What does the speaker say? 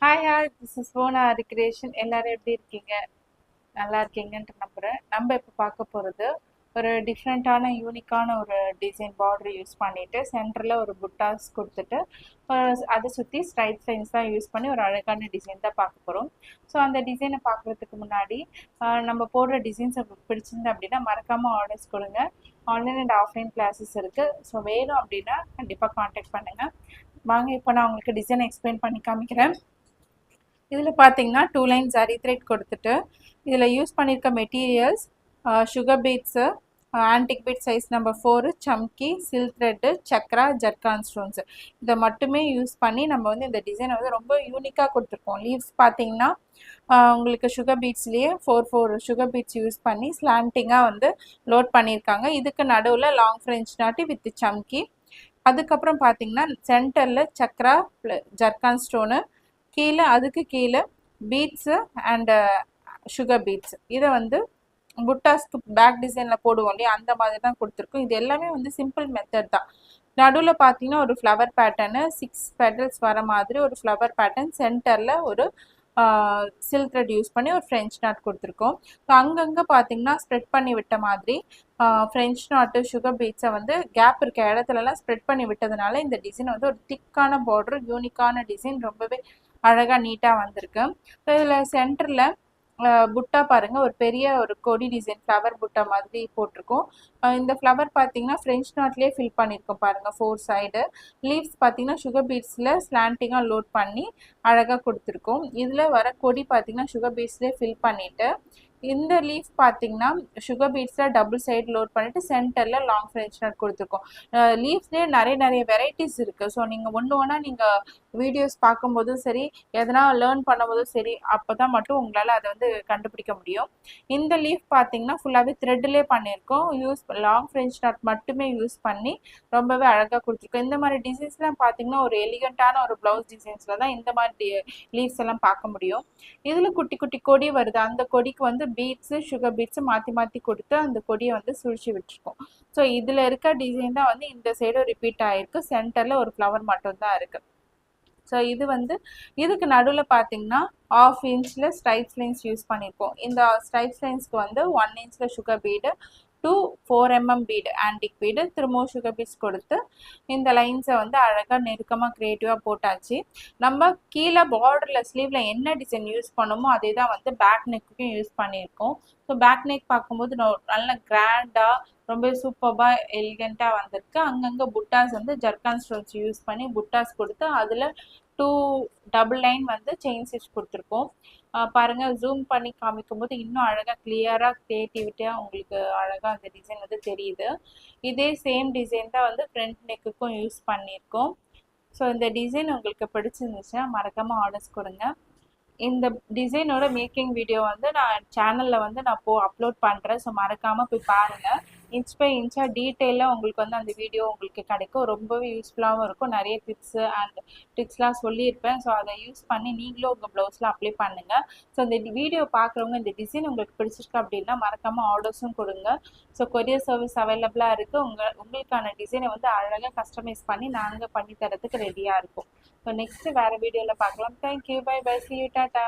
Hi hi this is ஓனா recreation. எல்லாரும் எப்படி இருக்கீங்க? நல்லா இருக்கீங்கன்ட்டு நம்புகிறேன். நம்ம இப்போ பார்க்க போகிறது ஒரு டிஃப்ரெண்ட்டான யூனிக்கான ஒரு டிசைன் பார்டர் யூஸ் பண்ணிவிட்டு சென்டரில் ஒரு புட்டாஸ் கொடுத்துட்டு அதை சுற்றி ஸ்ட்ரைட் லைன்ஸ் தான் யூஸ் பண்ணி ஒரு அழகான டிசைன் தான் பார்க்க போகிறோம். ஸோ அந்த டிசைனை பார்க்குறதுக்கு முன்னாடி நம்ம போடுற டிசைன்ஸ் உங்களுக்கு பிடிச்சிருந்து அப்படின்னா மறக்காமல் ஆர்டர்ஸ் கொடுங்க. ஆன்லைன் அண்ட் ஆஃப்லைன் கிளாஸஸ் இருக்குது. ஸோ வேணும் அப்படின்னா கண்டிப்பாக காண்டாக்ட் பண்ணுங்கள். வாங்க இப்போ நான் உங்களுக்கு டிசைன் எக்ஸ்பிளைன் பண்ணி காமிக்கிறேன். இதில் பார்த்தீங்கன்னா 2 லைன் ஜரி த்ரெட் கொடுத்துட்டு இதில் யூஸ் பண்ணியிருக்க materials sugar beads, antique bead size number 4, சம்கி, சில்க் த்ரெட்டு, சக்ரா, ஜர்கான் ஸ்டோன்ஸு இதை மட்டுமே யூஸ் பண்ணி நம்ம வந்து இந்த டிசைனை வந்து ரொம்ப யூனிக்காக கொடுத்துருக்கோம். லீவ்ஸ் பார்த்தீங்கன்னா உங்களுக்கு சுகர் பீட்ஸ்லேயே 4 சுகர் பீட்ஸ் யூஸ் பண்ணி ஸ்லாண்டிங்காக வந்து லோட் பண்ணியிருக்காங்க. இதுக்கு நடுவில் லாங் ஃப்ரெஞ்ச் நாட்டி வித் சம்கி. அதுக்கப்புறம் பார்த்தீங்கன்னா சென்டரில் சக்ரா ஜர்கான் ஸ்டோனு, கீழே அதுக்கு கீழே பீட்ஸு அண்டு சுகர் பீட்ஸ். இதை வந்து புட்டாஸ்க்கு பேக் டிசைனில் போடுவோம் இல்லையா, அந்த மாதிரி தான் கொடுத்துருக்கோம். இது எல்லாமே வந்து சிம்பிள் மெத்தட் தான். நடுவில் பார்த்தீங்கன்னா ஒரு ஃப்ளவர் பேட்டர்னு 6 பெட்டல்ஸ் வர மாதிரி ஒரு ஃப்ளவர் பேட்டர்ன், சென்டரில் ஒரு சில்க் த்ரெட் யூஸ் பண்ணி ஒரு ஃப்ரெஞ்ச் நாட் கொடுத்துருக்கோம். ஸோ அங்கங்கே பார்த்தீங்கன்னா ஸ்ப்ரெட் பண்ணி விட்ட மாதிரி ஃப்ரெஞ்ச் நாட்டு சுகர் பீட்ஸை வந்து கேப் இருக்க இடத்துலலாம் ஸ்ப்ரெட் பண்ணி விட்டதுனால இந்த டிசைன் வந்து ஒரு திக்கான பார்டர், யூனிக்கான டிசைன், ரொம்பவே அழகாக நீட்டாக வந்திருக்கு. ஸோ இதில் சென்டரில் புட்டா பாருங்கள், ஒரு பெரிய ஒரு கொடி டிசைன் ஃப்ளவர் புட்டா மாதிரி போட்டிருக்கோம். இந்த ஃப்ளவர் பார்த்தீங்கன்னா ஃப்ரெஞ்ச் நாட்லேயே ஃபில் பண்ணியிருக்கோம் பாருங்கள். 4 சைடு லீவ்ஸ் பார்த்தீங்கன்னா சுகர் பீட்ஸில் ஸ்லாண்டிங்காக லோட் பண்ணி அழகாக கொடுத்துருக்கோம். இதில் வர கொடி பார்த்தீங்கன்னா சுகர் பீட்ஸ்லேயே ஃபில் பண்ணிவிட்டு இந்த லீஃப் பார்த்தீங்கன்னா சுகர் பீட்ஸில் டபுள் சைடு லோட் பண்ணிவிட்டு சென்டரில் லாங் ஃப்ரெஞ்ச் நாட் கொடுத்துருக்கோம். லீஃப்லேயே நிறைய வெரைட்டிஸ் இருக்குது. ஸோ நீங்கள் ஒன்றா நீங்கள் வீடியோஸ் பார்க்கும்போதும் சரி, எதனா லேர்ன் பண்ணும்போதும் சரி, அப்போ தான் மட்டும் உங்களால் அதை வந்து கண்டுபிடிக்க முடியும். இந்த லீஃப் பார்த்தீங்கன்னா ஃபுல்லாகவே த்ரெட்லேயே பண்ணியிருக்கோம். லாங் ஃப்ரெஞ்ச் நாட் மட்டுமே யூஸ் பண்ணி ரொம்பவே அழகாக கொடுத்துருக்கோம். இந்த மாதிரி டிசைன்ஸ்லாம் பார்த்தீங்கன்னா ஒரு எலிகண்ட்டான ஒரு ப்ளவுஸ் டிசைன்ஸில் தான் இந்த மாதிரி லீவ்ஸ் எல்லாம் பார்க்க முடியும். இதில் குட்டி குட்டி கொடி வருது. அந்த கொடிக்கு வந்து பீட்ஸு சுகர் பீட்ஸு மாற்றி கொடுத்து அந்த கொடியை வந்து சுழிச்சு விட்டுருக்கோம். ஸோ இதில் இருக்க டிசைன் தான் வந்து இந்த சைடும் ரிப்பீட் ஆகிருக்கு. சென்டரில் ஒரு ஃப்ளவர் மட்டும்தான் இருக்குது. ஸோ இது வந்து இதுக்கு நடுவில் பார்த்தீங்கன்னா 1/2 இன்ச்சில் ஸ்ட்ரைப்ஸ் லைன்ஸ் யூஸ் பண்ணியிருக்கோம். இந்த ஸ்ட்ரைப்ஸ் லைன்ஸ்க்கு வந்து 1 இன்ச்சில் sugar bead, 4 mm bead antique bead, திரும்பவும் சுகர் பீட்ஸ் கொடுத்து இந்த லைன்ஸை வந்து அழகாக நெருக்கமாக க்ரியேட்டிவாக போட்டாச்சு. நம்ம கீழே பார்டரில் ஸ்லீவில் என்ன டிசைன் யூஸ் பண்ணோமோ அதே தான் வந்து பேக் நெக்குக்கும் யூஸ் பண்ணியிருக்கோம். ஸோ பேக் நெக் பார்க்கும்போது நல்ல கிராண்டாக ரொம்ப சூப்பராக எலிகண்ட்டாக வந்திருக்கு. அங்கங்கே புட்டாஸ் வந்து ஜர்கான் ஸ்டோன்ஸ் யூஸ் பண்ணி புட்டாஸ் கொடுத்து அதில் 2 டபுள் லைன் வந்து செயின் ஸ்டிச் கொடுத்துருக்கோம். பாருங்கள், ஜூம் பண்ணி காமிக்கும்போது இன்னும் அழகாக கிளியராக க்ரியேட்டிவிட்டியாக உங்களுக்கு அழகாக அந்த டிசைன் வந்து தெரியுது. இதே சேம் டிசைன் தான் வந்து ஃப்ரண்ட் நெக்குக்கும் யூஸ் பண்ணியிருக்கோம். ஸோ இந்த டிசைன் உங்களுக்கு பிடிச்சிருந்துச்சுன்னா மறக்காமல் ஆர்டர்ஸ் கொடுங்க. இந்த டிசைனோட மேக்கிங் வீடியோ வந்து நான் சேனலில் வந்து நான் அப்லோட் பண்ணுறேன். ஸோ மறக்காமல் போய் பாருங்கள். இன்ச் பை இன்ச்சாக டீட்டெயிலாக உங்களுக்கு வந்து அந்த வீடியோ உங்களுக்கு கிடைக்கும். ரொம்பவே யூஸ்ஃபுல்லாகவும் இருக்கும். நிறைய டிப்ஸு அண்ட் ட்ரிக்ஸ்லாம் சொல்லியிருப்பேன். ஸோ அதை யூஸ் பண்ணி நீங்களும் உங்கள் ப்ளவுஸில் அப்ளை பண்ணுங்கள். ஸோ இந்த வீடியோ பார்க்குறவங்க இந்த டிசைன் உங்களுக்கு பிடிச்சிருக்கு அப்படின்னா மறக்காமல் ஆர்டர்ஸும் கொடுங்க. ஸோ கொரியர் சர்வீஸ் அவைலபிளாக இருக்குது. உங்களுக்கான டிசைனை வந்து அழகாக கஸ்டமைஸ் பண்ணி நாங்கள் பண்ணி தரத்துக்கு ரெடியாக இருக்கும். ஸோ நெக்ஸ்ட்டு வேறு வீடியோவில் பார்க்கலாம். Thank you, bye bye, see you, tata.